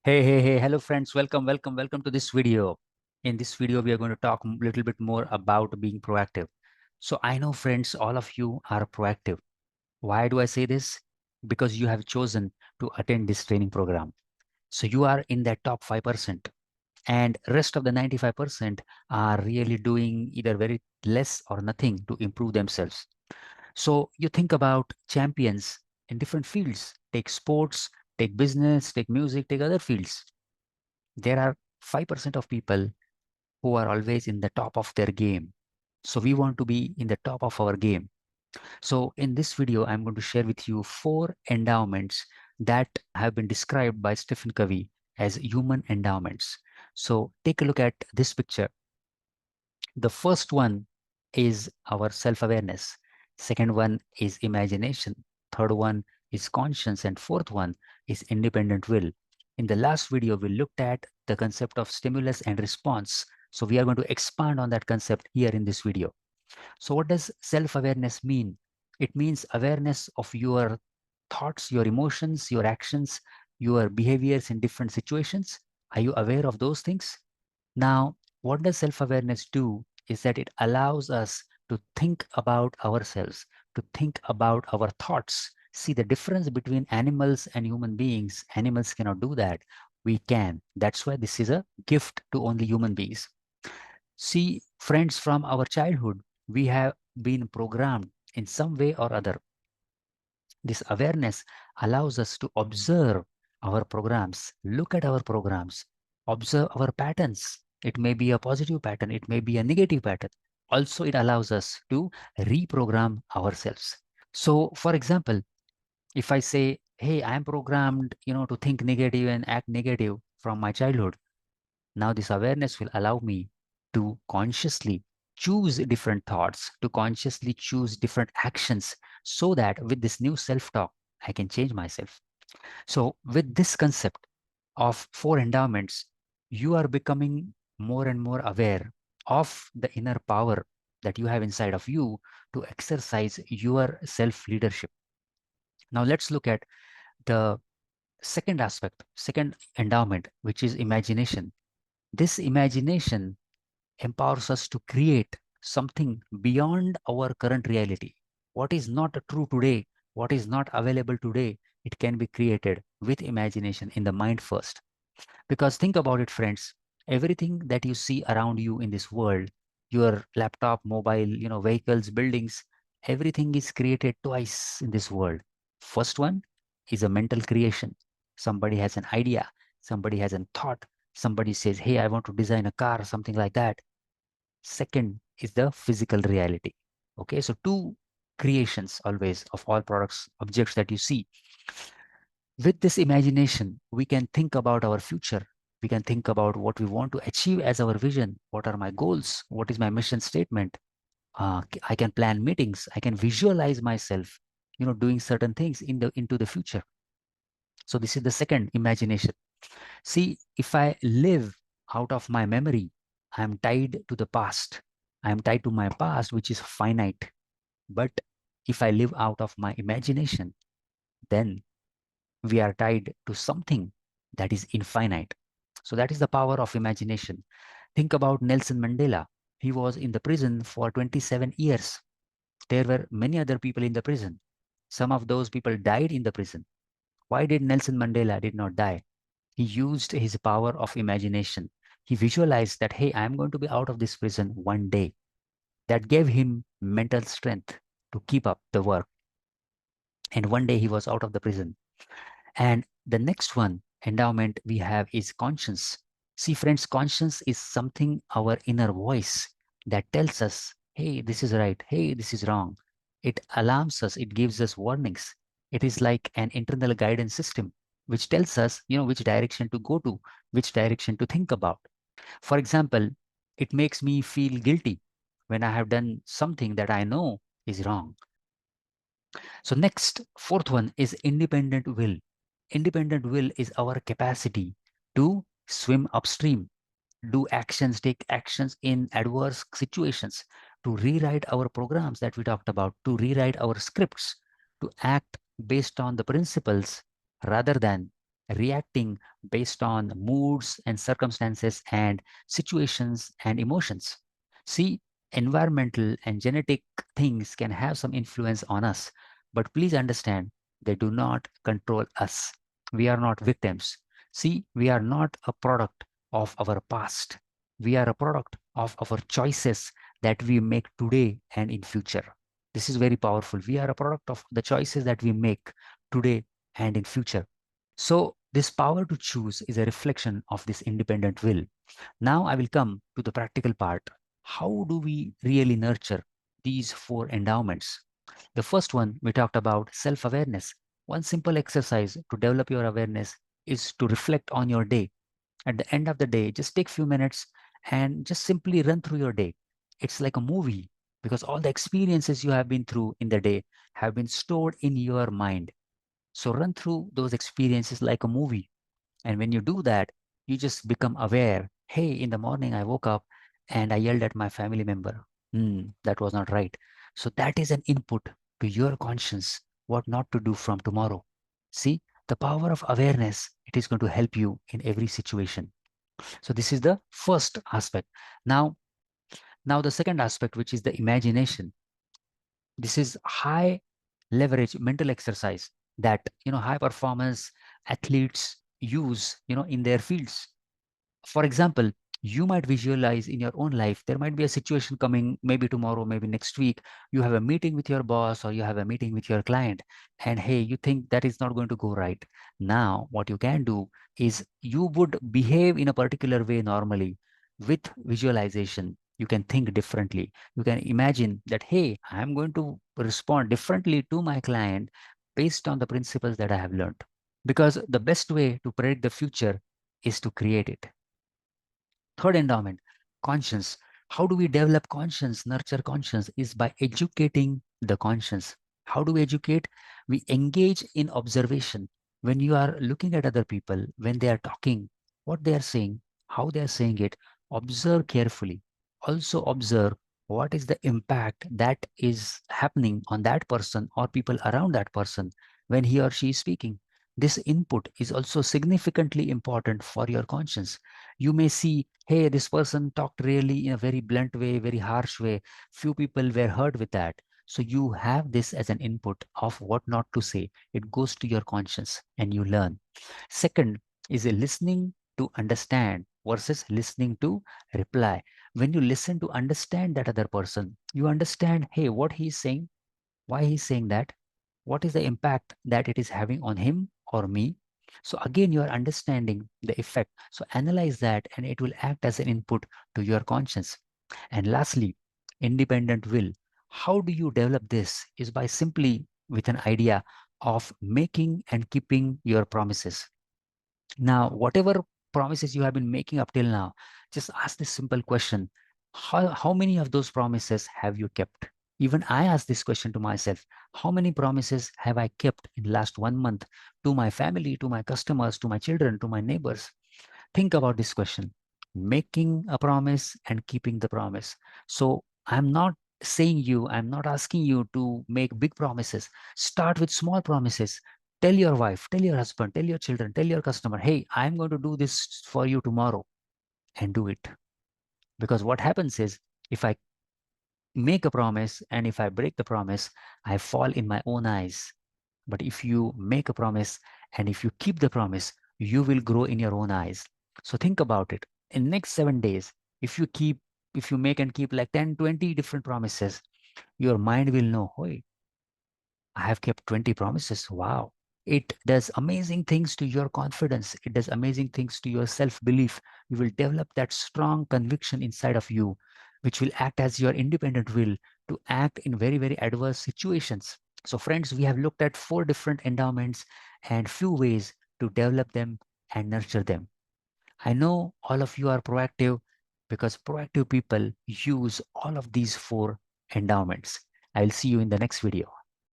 Hey, hello friends, welcome to this video. In this video, we are going to talk a little bit more about being proactive. So I know friends, all of you are proactive. Why do I say this? Because you have chosen to attend this training program. So you are in that top 5% and rest of the 95% are really doing either very less or nothing to improve themselves. So you think about champions in different fields, take sports, take business, take music, take other fields. There are 5% of people who are always in the top of their game. So we want to be in the top of our game. So in this video, I'm going to share with you 4 endowments that have been described by Stephen Covey as human endowments. So take a look at this picture. The first one is our self-awareness. Second one is imagination. Third one is conscience. And fourth one is independent will. In the last video, we looked at the concept of stimulus and response. So we are going to expand on that concept here in this video. So what does self-awareness mean? It means awareness of your thoughts, your emotions, your actions, your behaviors in different situations. Are you aware of those things? Now, what does self-awareness do is that it allows us to think about ourselves, to think about our thoughts. See the difference between animals and human beings. Animals cannot do that. We can. That's why this is a gift to only human beings. See, friends, from our childhood, we have been programmed in some way or other. This awareness allows us to observe our programs, look at our programs, observe our patterns. It may be a positive pattern, it may be a negative pattern. Also, it allows us to reprogram ourselves. So, for example, if I say, hey, I'm programmed, to think negative and act negative from my childhood, now this awareness will allow me to consciously choose different thoughts, to consciously choose different actions so that with this new self-talk, I can change myself. So with this concept of 4 endowments, you are becoming more and more aware of the inner power that you have inside of you to exercise your self-leadership. Now let's look at the second aspect, second endowment, which is imagination. This imagination empowers us to create something beyond our current reality. What is not true today, what is not available today, it can be created with imagination in the mind first. Because think about it, friends, everything that you see around you in this world, your laptop, mobile, vehicles, buildings, everything is created twice in this world. First one is a mental creation. Somebody has an idea, somebody has a thought, somebody says, hey, I want to design a car, something like that. Second is the physical reality. Okay, so 2 creations always of all products, objects that you see. With this imagination, we can think about our future. We can think about what we want to achieve as our vision. What are my goals? What is my mission statement? I can plan meetings. I can visualize myself, doing certain things into the future. So this is the second, imagination. See, if I live out of my memory, I am tied to the past. I am tied to my past, which is finite. But if I live out of my imagination, then we are tied to something that is infinite. So that is the power of imagination. Think about Nelson Mandela. He was in the prison for 27 years. There were many other people in the prison. Some of those people died in the prison. Why did Nelson Mandela did not die? He used his power of imagination. He visualized that, hey, I'm going to be out of this prison one day. That gave him mental strength to keep up the work. And one day he was out of the prison. And the next one, endowment we have is conscience. See, friends, conscience is something, our inner voice that tells us, hey, this is right. Hey, this is wrong. It alarms us. It gives us warnings. It is like an internal guidance system, which tells us, which direction to go to, which direction to think about. For example, it makes me feel guilty when I have done something that I know is wrong. So next, fourth one is independent will. Independent will is our capacity to swim upstream, do actions, take actions in adverse situations, to rewrite our programs that we talked about, to rewrite our scripts, to act based on the principles rather than reacting based on moods and circumstances and situations and emotions. See, environmental and genetic things can have some influence on us, but please understand they do not control us. We are not victims. See, we are not a product of our past. We are a product of our choices that we make today and in future. This is very powerful. We are a product of the choices that we make today and in future. So this power to choose is a reflection of this independent will. Now I will come to the practical part. How do we really nurture these four endowments? The first one, we talked about self-awareness. One simple exercise to develop your awareness is to reflect on your day. At the end of the day, just take few minutes and just simply run through your day. It's like a movie because all the experiences you have been through in the day have been stored in your mind. So run through those experiences like a movie. And when you do that, you just become aware. Hey, in the morning I woke up and I yelled at my family member. That was not right. So that is an input to your conscience, what not to do from tomorrow. See, the power of awareness, it is going to help you in every situation. So this is the first aspect. Now the second aspect, which is the imagination. This is high leverage mental exercise that high performance athletes use in their fields. For example, you might visualize in your own life, there might be a situation coming, maybe tomorrow, maybe next week. You have a meeting with your boss or you have a meeting with your client, and hey, you think that is not going to go right. Now what you can do is you would behave in a particular way normally. With visualization, you can think differently. You can imagine that, hey, I'm going to respond differently to my client based on the principles that I have learned, because the best way to predict the future is to create it. Third endowment, conscience. How do we develop conscience, nurture conscience? Is by educating the conscience. How do we educate? We engage in observation. When you are looking at other people, when they are talking, what they are saying, how they are saying it, observe carefully. Also observe what is the impact that is happening on that person or people around that person when he or she is speaking. This input is also significantly important for your conscience. You may see, hey, this person talked really in a very blunt way, very harsh way. Few people were hurt with that. So you have this as an input of what not to say. It goes to your conscience and you learn. Second is a listening to understand versus listening to reply. When you listen to understand that other person, you understand, hey, what he's saying, why he's saying that, what is the impact that it is having on him or me. So again, you are understanding the effect. So analyze that and it will act as an input to your conscience. And lastly, independent will. How do you develop this? Is by simply with an idea of making and keeping your promises. Now, whatever promises you have been making up till now, just ask this simple question. How many of those promises have you kept? Even I ask this question to myself. How many promises have I kept in last 1 month to my family, to my customers, to my children, to my neighbors? Think about this question. Making a promise and keeping the promise. So I'm not asking you to make big promises. Start with small promises. Tell your wife, tell your husband, tell your children, tell your customer, hey, I'm going to do this for you tomorrow, and do it. Because what happens is, if I make a promise and if I break the promise, I fall in my own eyes. But if you make a promise and if you keep the promise, you will grow in your own eyes. So think about it. In next 7 days, if you keep, if you make and keep like 10, 20 different promises, your mind will know, hey, I have kept 20 promises. Wow. It does amazing things to your confidence. It does amazing things to your self-belief. You will develop that strong conviction inside of you, which will act as your independent will to act in very, very adverse situations. So friends, we have looked at 4 different endowments and few ways to develop them and nurture them. I know all of you are proactive because proactive people use all of these 4 endowments. I'll see you in the next video.